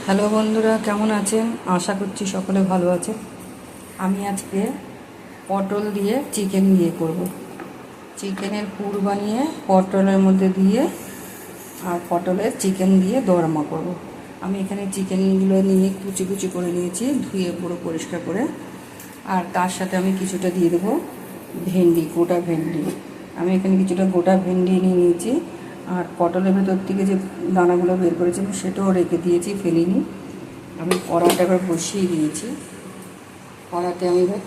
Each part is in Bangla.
হ্যালো বন্ধুরা, কেমন আছেন? আশা করছি সকলে ভালো আছেন। আমি আজকে পটল দিয়ে চিকেন দিয়ে করব। চিকেনের পুর বানিয়ে পটলের মধ্যে দিয়ে আর পটলের চিকেন দিয়ে দোরমা করব। আমি এখানে চিকেনগুলো নিয়ে কুচি কুচি করে নিয়েছি, ধুয়ে পুরো পরিষ্কার করে। আর তার সাথে আমি কিছুটা দিয়ে দেবো ভেন্ডি, গোটা ভেন্ডি। আমি এখানে কিছুটা গোটা ভেন্ডি নিয়ে নিয়েছি। আর পটলের ভেতর থেকে যে দানাগুলো বের করেছিলাম সেটাও রেখে দিয়েছি, ফেলিনি। আমি কড়াটা এবার বসিয়ে দিয়েছি। কড়াতে আমি এবার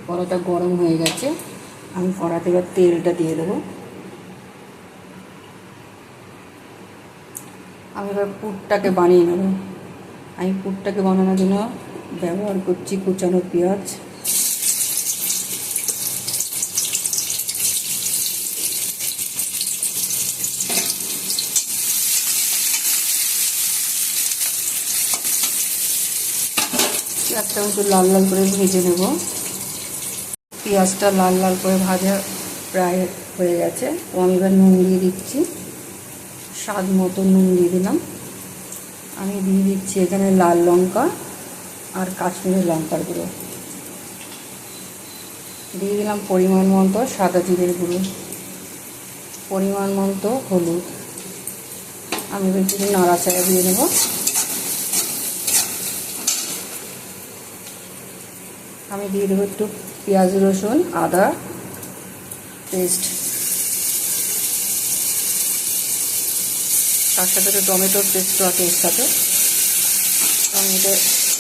কড়াটা গরম হয়ে গেছে, আমি কড়াতে এবার তেলটা দিয়ে দেবো। আমি এবার পুরটাকে বানিয়ে নেব। আমি পুরটাকে বানানোর জন্য ব্যবহার করছি কুচানো পেঁয়াজ, পেঁয়াজটা একটু লাল লাল করে ভেজে নেব। পেঁয়াজটা লাল লাল করে ভাজা প্রায় হয়ে গেছে, তো আমি এবার নুন দিয়ে দিচ্ছি। স্বাদ মতো নুন দিয়ে দিলাম। আমি দিয়ে দিচ্ছি এখানে লাল লঙ্কা আর কাশ্মীরি লঙ্কার গুঁড়ো। দিয়ে দিলাম পরিমাণ মতো সাদা জিরের গুঁড়ো, পরিমাণ মতো হলুদ। আমি এবার কিছু নাড়াচাড়া দিয়ে নেব। আমি দিয়ে দেবো একটু পেঁয়াজ রসুন আদা পেস্ট, তার সাথে একটু টমেটোর পেস্টও আছে এর সাথে। আমি এটা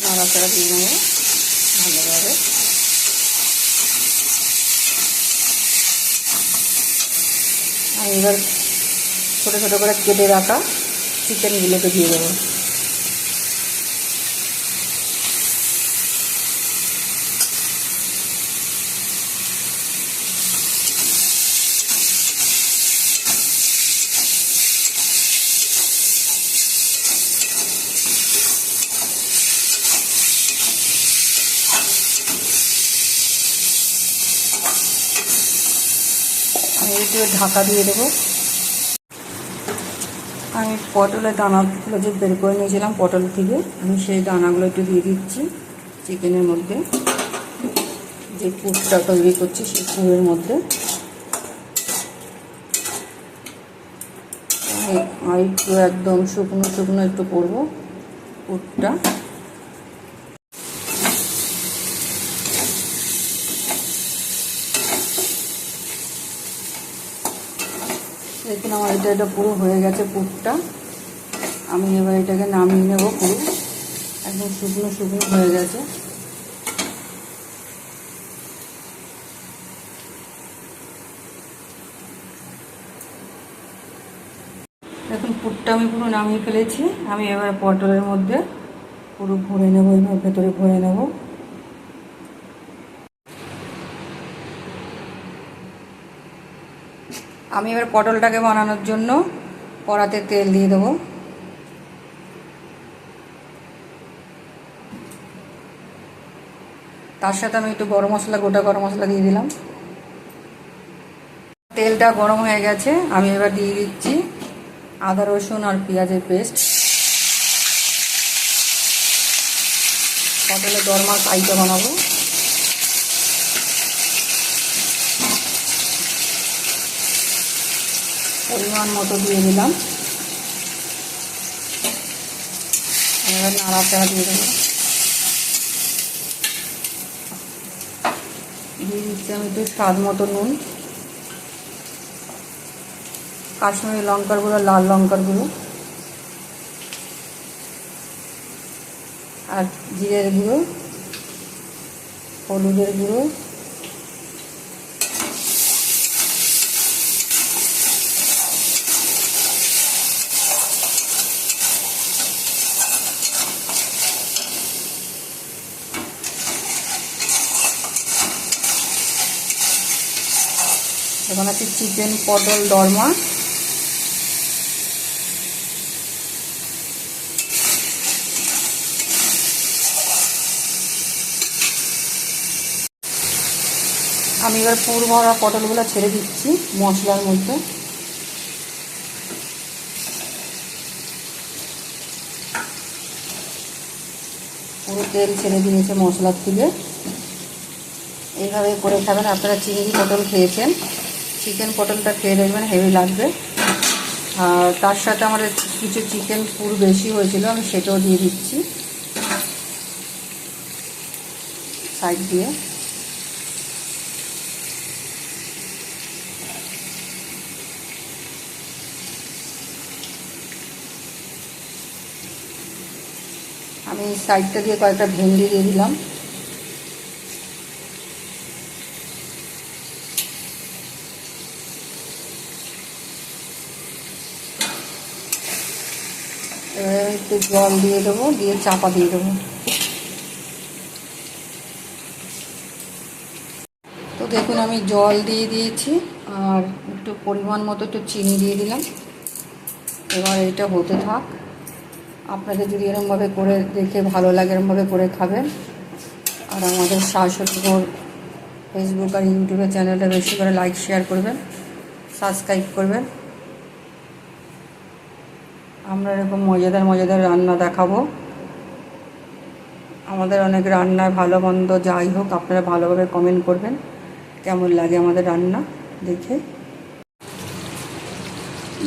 নাড়াচাড়া দিয়ে নেব ভালোভাবে। আমি এবার ছোটো ছোটো করে কেটে রাখা চিকেনগুলোকে দিয়ে দেবো। আমি একটু ঢাকা দিয়ে দেবো। আমি পটলের দানাগুলো যে বের করে নিয়েছিলাম পটল থেকে, আমি সেই দানাগুলো একটু দিয়ে দিচ্ছি চিকেনের মধ্যে। যে পুরটা তৈরি করছি সেই পুরের মধ্যে আর একটু একদম শুকনো শুকনো একটু করবো পুরটা। দেখুন আমার এটা পুরো হয়ে গেছে পুরটা। আমি এবার এটাকে নামিয়ে নেব। পুরো একদম শুকনো শুকনো হয়ে গেছে। দেখুন পুরটা আমি পুরো নামিয়ে ফেলেছি। আমি এবার পটলের মধ্যে পুরো ভরে নেব, এবার ভেতরে ভরে নেব। আমি এবার পটলটাকে বানানোর জন্য কড়াতে তেল দিয়ে দেবো। তার সাথে আমি একটু গরম মশলা, গোটা গরম মশলা দিয়ে দিলাম। তেলটা গরম হয়ে গেছে, আমি এবার দিয়ে দিচ্ছি আদা রসুন আর পেঁয়াজের পেস্ট। পটলের দরমার কাইটা বানাবো। পরিমাণ মতো দিয়ে দিলাম। এবার নাড়াচাড়া দিয়ে দেবো। দিয়ে দিচ্ছি আমি একটু স্বাদ মতো নুন, কাশ্মীরি লঙ্কার গুঁড়ো, লাল লঙ্কার গুঁড়ো আর জিরের গুঁড়ো, হলুদের গুঁড়ো, এখন আছে চিকেন পটল দরমা। আমি এবার পুর ভরা পটলগুলো ছেড়ে দিচ্ছি মশলার মধ্যে। পুরো তেল ছেড়ে দিয়েছে মশলার থেকে। এইভাবে করে খাবেন। আপনারা চিংড়ি পটল খেয়েছেন, চিকেন পটলটা খেয়ে দেখবেন হেভি লাগবে। আর তার সাথে আমাদের কিছু চিকেন পুর বেশি হয়েছিল, আমি সেটাও দিয়ে দিচ্ছি সাইড দিয়ে। আমি সাইডটা দিয়ে কয়েকটা ভেন্ডি দিয়ে দিলাম। এবার একটু জল দিয়ে দেবো, দিয়ে চাপা দিয়ে দেবো। তো দেখুন আমি জল দিয়ে দিয়েছি আর একটু পরিমাণ মতো একটু চিনি দিয়ে দিলাম। এবার এটা হতে থাক। আপনাদের যদি এরকমভাবে করে দেখে ভালো লাগে এরকমভাবে করে খাবেন। আর আমাদের শাশুড়ির ফেসবুক আর ইউটিউবের চ্যানেলটা বেশি করে লাইক শেয়ার করবেন, সাবস্ক্রাইব করবেন। আমরা এরকম মজাদার মজাদার রান্না দেখাবো। আমাদের অনেক রান্নায় ভালো মন্দ যাই হোক আপনারা ভালোভাবে কমেন্ট করবেন কেমন লাগে আমাদের রান্না দেখে।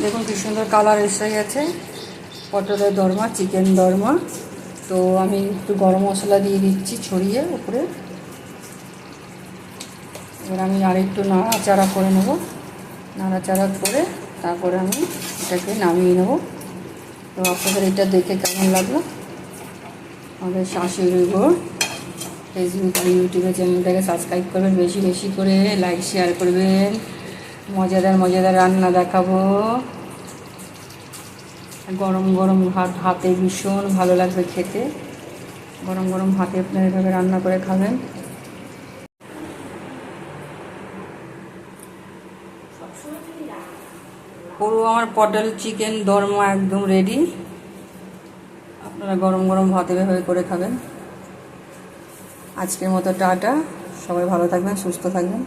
দেখুন কি সুন্দর কালার এসে গেছে পটলের দরমা, চিকেন দরমা। তো আমি একটু গরম মশলা দিয়ে দিচ্ছি ছড়িয়ে উপরে। এবার আমি আরেকটু নাড়াচাড়া করে নেব। নাড়াচাড়া করে তারপরে আমি এটাকে নামিয়ে নেব। তো আপনাদের এটা দেখে কেমন লাগলো? আমাদের শাশুড়ির বউ ফেসবুক আর ইউটিউবে চ্যানেলটাকে সাবস্ক্রাইব করবেন, বেশি বেশি করে লাইক শেয়ার করবেন। মজাদার মজাদার রান্না দেখাবো। গরম গরম ভাতে ভীষণ ভালো লাগবে খেতে। গরম গরম ভাতে আপনারা এভাবে রান্না করে খাবেন। পুরো আমার পটল চিকেন দরমা একদম রেডি। আপনারা গরম গরম ভাতে এভাবে করে খাবেন। আজকের মতো টাটা, সবাই ভালো থাকবেন, সুস্থ থাকবেন।